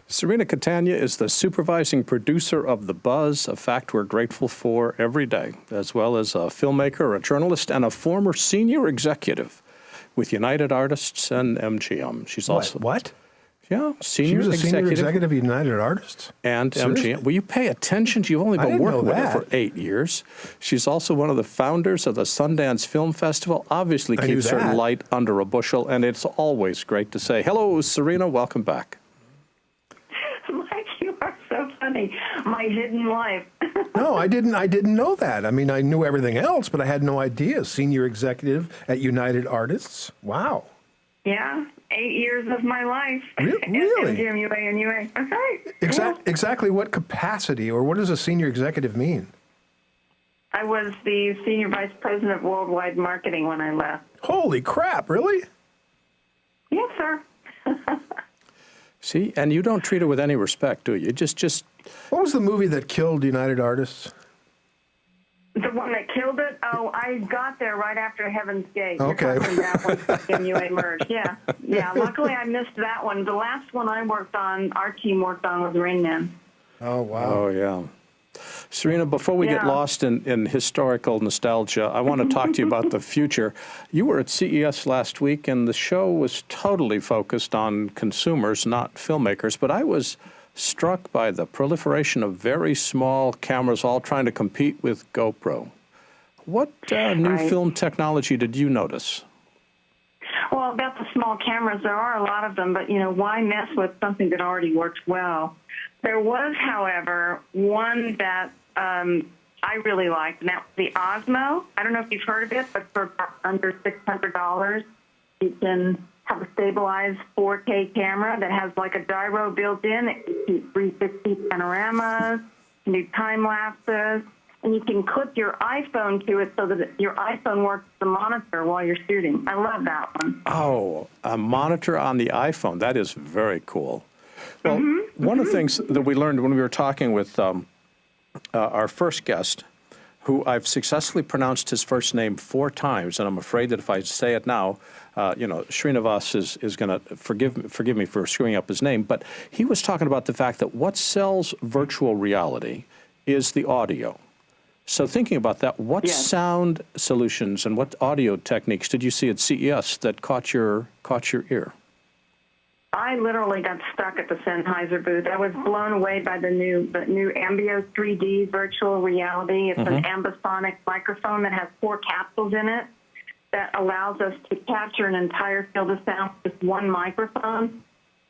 Serena Catania is the supervising producer of the BuZZ, a fact we're grateful for every day, as well as a filmmaker, a journalist, and a former senior executive with United Artists and MGM. She's also What? Yeah, She was a senior executive of United Artists? And Seriously? MGM. Will you pay attention? You've only been working with her for 8 years. She's also one of the founders of the Sundance Film Festival. Obviously keeps her light under a bushel, and it's always great to say, hello, Serena, welcome back. Mike, you are so funny. My hidden life. No, I didn't know that. I mean, I knew everything else, but I had no idea. Senior executive at United Artists. Wow. Yeah, 8 years of my life. Really? At MGM, UA, and UA. That's right. Exactly what capacity, or what does a senior executive mean? I was the senior vice president of worldwide marketing when I left. Holy crap, really? Yes, sir. See, and you don't treat her with any respect, do you? Just. What was the movie that killed United Artists? The one that killed it? Oh, I got there right after Heaven's Gate. Okay. You're talking that one, MUA merged. Yeah. Yeah. Luckily, I missed that one. The last one I worked on, our team worked on, was Rain Man. Oh, wow. Oh, yeah. Serena, before we get lost in historical nostalgia, I want to talk to you about the future. You were at CES last week, and the show was totally focused on consumers, not filmmakers, but I was struck by the proliferation of very small cameras all trying to compete with GoPro. What new film technology did you notice? Well, about the small cameras, there are a lot of them, but, why mess with something that already works well? There was, however, one that I really liked, and that was the Osmo. I don't know if you've heard of it, but for under $600, you can have a stabilized 4K camera that has like a gyro built in. It can shoot 360 panoramas, can do time lapses. and you can clip your iPhone to it so that your iPhone works as a monitor while you're shooting. I love that one. Oh, a monitor on the iPhone. That is very cool. Well, one of the things that we learned when we were talking with our first guest, who I've successfully pronounced his first name 4 times, and I'm afraid that if I say it now, Srinivas is going to forgive me for screwing up his name, but he was talking about the fact that what sells virtual reality is the audio. So thinking about that, what sound solutions and what audio techniques did you see at CES that caught your ear? I literally got stuck at the Sennheiser booth. I was blown away by the new Ambio 3D virtual reality. It's an ambisonic microphone that has 4 capsules in it that allows us to capture an entire field of sound with one microphone.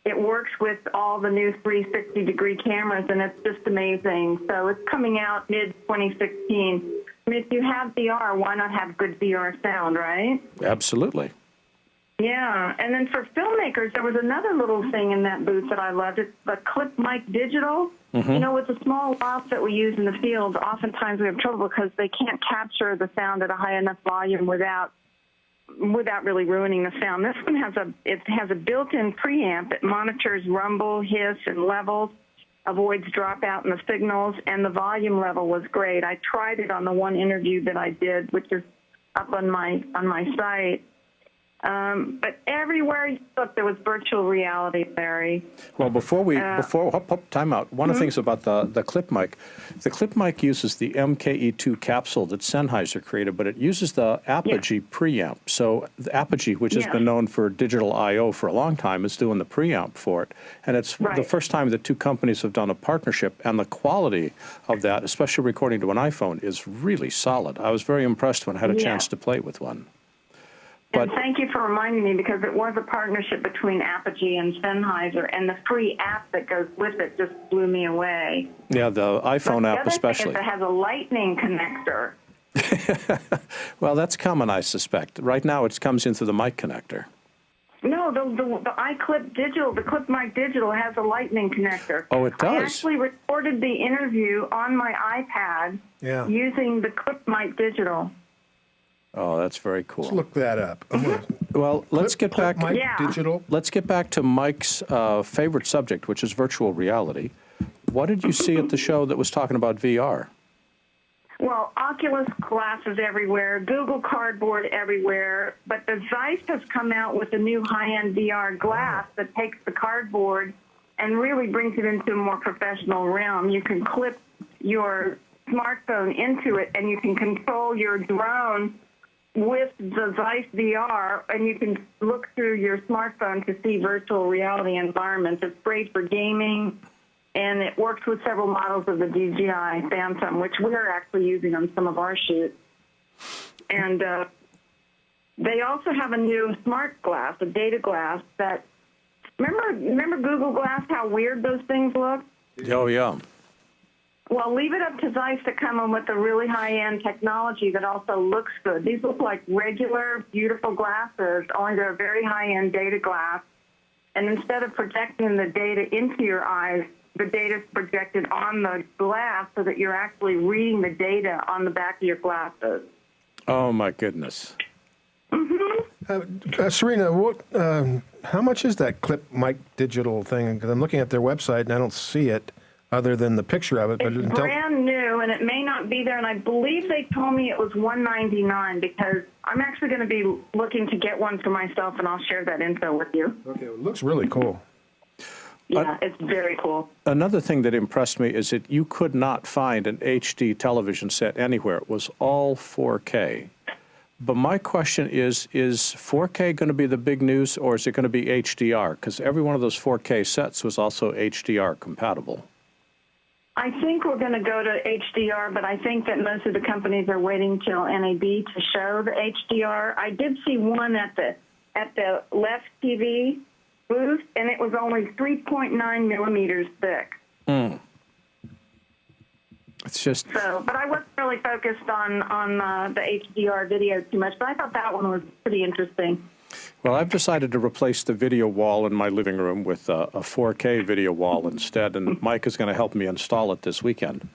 It works with all the new 360-degree cameras, and it's just amazing. So it's coming out mid-2016. I mean, if you have VR, why not have good VR sound, right? Absolutely. Yeah, and then for filmmakers, there was another little thing in that booth that I loved. It's the Clip Mic Digital. You know, with the small lots that we use in the field, oftentimes we have trouble because they can't capture the sound at a high enough volume without really ruining the sound. This one has a built-in preamp. It monitors rumble, hiss, and levels, avoids dropout in the signals, and the volume level was great. I tried it on the one interview that I did, which is up on my site. But everywhere you look, there was virtual reality, Larry. Well, time out. One of the things about the clip mic uses the MKE2 capsule that Sennheiser created, but it uses the Apogee preamp. So the Apogee, which has been known for digital I/O for a long time, is doing the preamp for it. And it's the first time that 2 companies have done a partnership, and the quality of that, especially recording to an iPhone, is really solid. I was very impressed when I had a chance to play with one. And thank you for reminding me, because it was a partnership between Apogee and Sennheiser, and the free app that goes with it just blew me away. Yeah, the iPhone app especially. The other thing is it has a lightning connector. Well, that's coming, I suspect. Right now it comes in through the mic connector. No, the iClip Digital, the Clip Mic Digital has a lightning connector. Oh, it does? I actually recorded the interview on my iPad using the Clip Mic Digital. Oh, that's very cool. Let's look that up. Well, let's get back. Digital. Let's get back to Mike's favorite subject, which is virtual reality. What did you see at the show that was talking about VR? Well, Oculus glasses everywhere, Google Cardboard everywhere, but the Zeiss has come out with a new high-end VR glass that takes the cardboard and really brings it into a more professional realm. You can clip your smartphone into it, and you can control your drone with the Zeiss VR, and you can look through your smartphone to see virtual reality environments. It's great for gaming, and it works with several models of the DJI Phantom, which we're actually using on some of our shoots. And they also have a new smart glass, a data glass that, remember Google Glass, how weird those things look? Oh, yeah. Well, leave it up to Zeiss to come in with a really high-end technology that also looks good. These look like regular, beautiful glasses, only they're a very high-end data glass. And instead of projecting the data into your eyes, the data is projected on the glass so that you're actually reading the data on the back of your glasses. Oh, my goodness. Serena, how much is that Clip Mic Digital thing? Because I'm looking at their website and I don't see it, other than the picture of it. But it's brand new, and it may not be there. And I believe they told me it was $199, because I'm actually going to be looking to get one for myself, and I'll share that info with you. Okay, it looks really cool. Yeah, it's very cool. Another thing that impressed me is that you could not find an HD television set anywhere. It was all 4K. But my question is 4K going to be the big news, or is it going to be HDR? Because every one of those 4K sets was also HDR compatible. I think we're going to go to HDR, but I think that most of the companies are waiting till NAB to show the HDR. I did see one at the Left TV booth, and it was only 3.9 millimeters thick. It's just so, but I wasn't really focused on the HDR video too much, but I thought that one was pretty interesting. Well, I've decided to replace the video wall in my living room with a 4K video wall instead, and Mike is going to help me install it this weekend.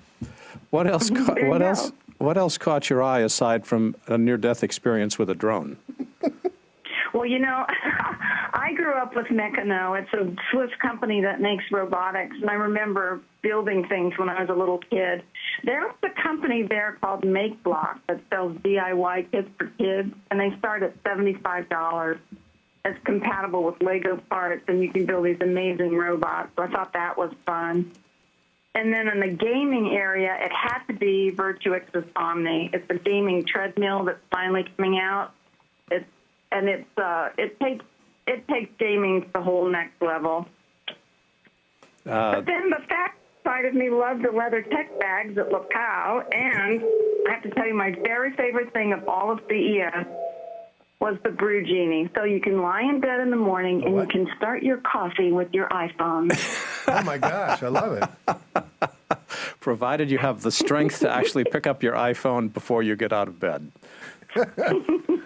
What else? There you go. What else caught your eye aside from a near-death experience with a drone? Well, I grew up with Meccano. It's a Swiss company that makes robotics, and I remember building things when I was a little kid. There's a company there called Make Block that sells DIY kits for kids, and they start at $75. It's compatible with Lego parts, and you can build these amazing robots. So I thought that was fun. And then in the gaming area, it had to be Virtuix's Omni. It's a gaming treadmill that's finally coming out. It takes gaming to the whole next level. But then the fact side of me loved the leather tech bags at Lapau, and I have to tell you, my very favorite thing of all of CES was the Brew Genie. So you can lie in bed in the morning and you can start your coffee with your iPhone. Oh my gosh, I love it. Provided you have the strength to actually pick up your iPhone before you get out of bed.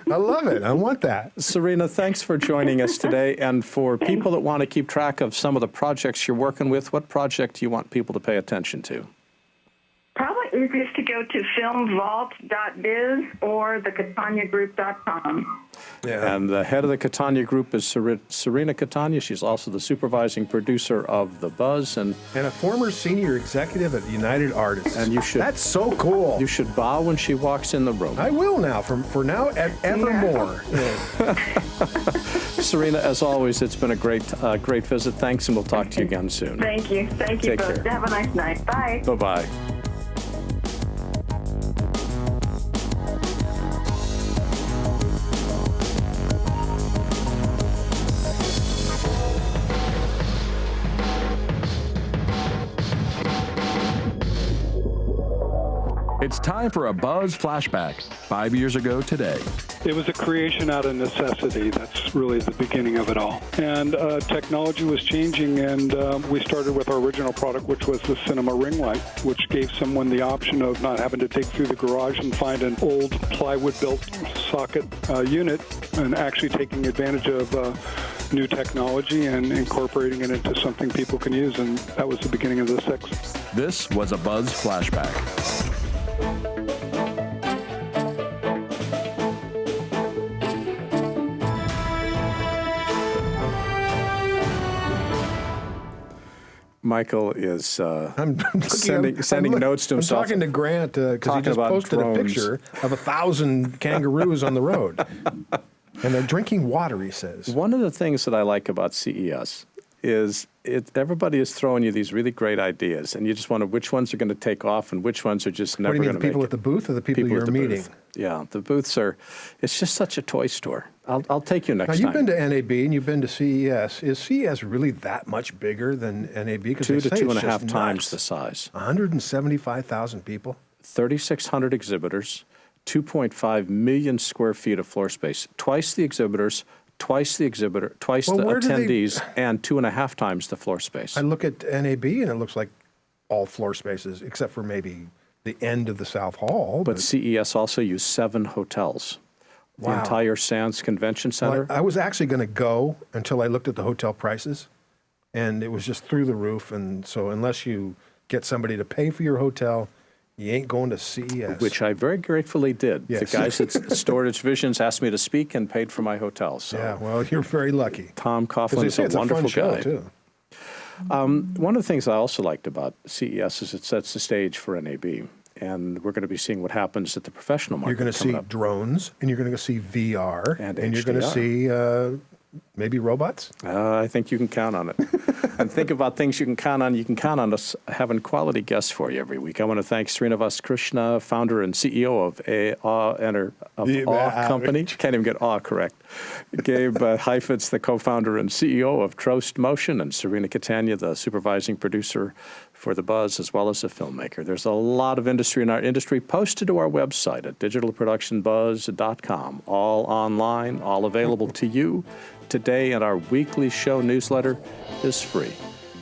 I love it. I want that. Srina, thanks for joining us today. And for people that want to keep track of some of the projects you're working with, what project do you want people to pay attention to? Probably easiest to go to filmvault.biz or thecataniagroup.com. Yeah. And the head of the Catania Group is Serena Catania. She's also the supervising producer of the BuZZ. And a former senior executive at United Artists. And you should. That's so cool. You should bow when she walks in the room. I will now, for now and evermore. Yeah. Serena, as always, it's been a great visit. Thanks, and we'll talk to you again soon. Thank you. Thank you Take both. care. Have a nice night. Bye. Bye-bye. It's time for a BuZZ flashback. 5 years ago today. It was a creation out of necessity. That's really the beginning of it all. And technology was changing, and we started with our original product, which was the cinema ring light, which gave someone the option of not having to dig through the garage and find an old plywood-built socket unit, and actually taking advantage of new technology and incorporating it into something people can use, and that was the beginning of the 6. This was a BuZZ flashback. Michael is sending notes to himself. I'm talking to Grant because he just posted drones. a picture of 1,000 kangaroos on the road. And they're drinking water, he says. One of the things that I like about CES is everybody is throwing you these really great ideas, and you just wonder which ones are going to take off and which ones are just never going to make it. What do you mean, the people at the booth or the people you're meeting? Booth. Yeah, the booths it's just such a toy store. I'll take you next time. Now, you've been to NAB and you've been to CES. Is CES really that much bigger than NAB? 2 to 2.5 times the size. 175,000 people? 3,600 exhibitors, 2.5 million square feet of floor space, twice the exhibitors, twice the attendees, and 2.5 times the floor space. I look at NAB and it looks like all floor spaces, except for maybe the end of the South Hall. But CES also used 7 hotels. Wow. The entire Sands Convention Center. Well, I was actually going to go until I looked at the hotel prices, and it was just through the roof. And so unless you get somebody to pay for your hotel, you ain't going to CES. Which I very gratefully did. Yes. The guys at Storage Visions asked me to speak and paid for my hotel. So yeah, well, you're very lucky. Tom Coughlin is a wonderful guy. Too. One of the things I also liked about CES is it sets the stage for NAB. And we're going to be seeing what happens at the professional market. You're going to see drones, and you're going to see VR, and you're going to see maybe robots? I think you can count on it. And think about things you can count on. You can count on us having quality guests for you every week. I want to thank Srinivas Krishna, founder and CEO of Awe Company. Can't even get Awe correct. Gabe Heifetz, the co-founder and CEO of Trost Motion, and Serena Catania, the supervising producer for the BuZZ, as well as a filmmaker. There's a lot of industry in our industry posted to our website at digitalproductionbuzz.com. All online, all available to you today, and our weekly show newsletter is free.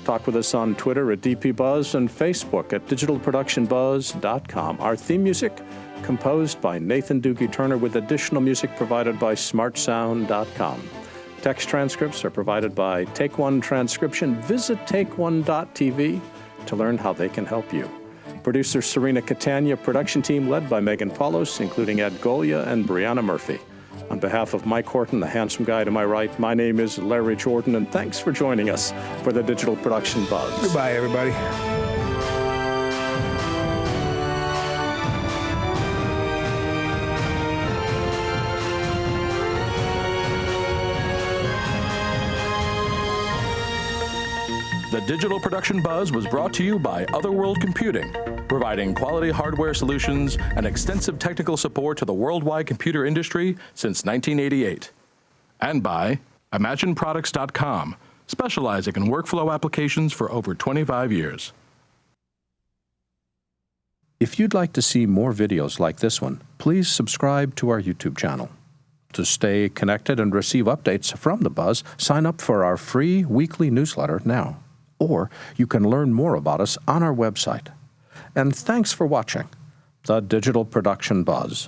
Talk with us on Twitter at DPBuzz and Facebook at digitalproductionbuzz.com. Our theme music composed by Nathan Doogie Turner with additional music provided by smartsound.com. Text transcripts are provided by Take One Transcription. Visit takeone.tv to learn how they can help you. Producer Serena Catania, production team led by Megan Paulos, including Ed Golia and Brianna Murphy. On behalf of Mike Horton, the handsome guy to my right, my name is Larry Jordan, and thanks for joining us for the Digital Production Buzz. Goodbye, everybody. The Digital Production Buzz was brought to you by Otherworld Computing, providing quality hardware solutions and extensive technical support to the worldwide computer industry since 1988. And by ImagineProducts.com, specializing in workflow applications for over 25 years. If you'd like to see more videos like this one, please subscribe to our YouTube channel. To stay connected and receive updates from the Buzz, sign up for our free weekly newsletter now. Or you can learn more about us on our website. And thanks for watching the Digital Production Buzz.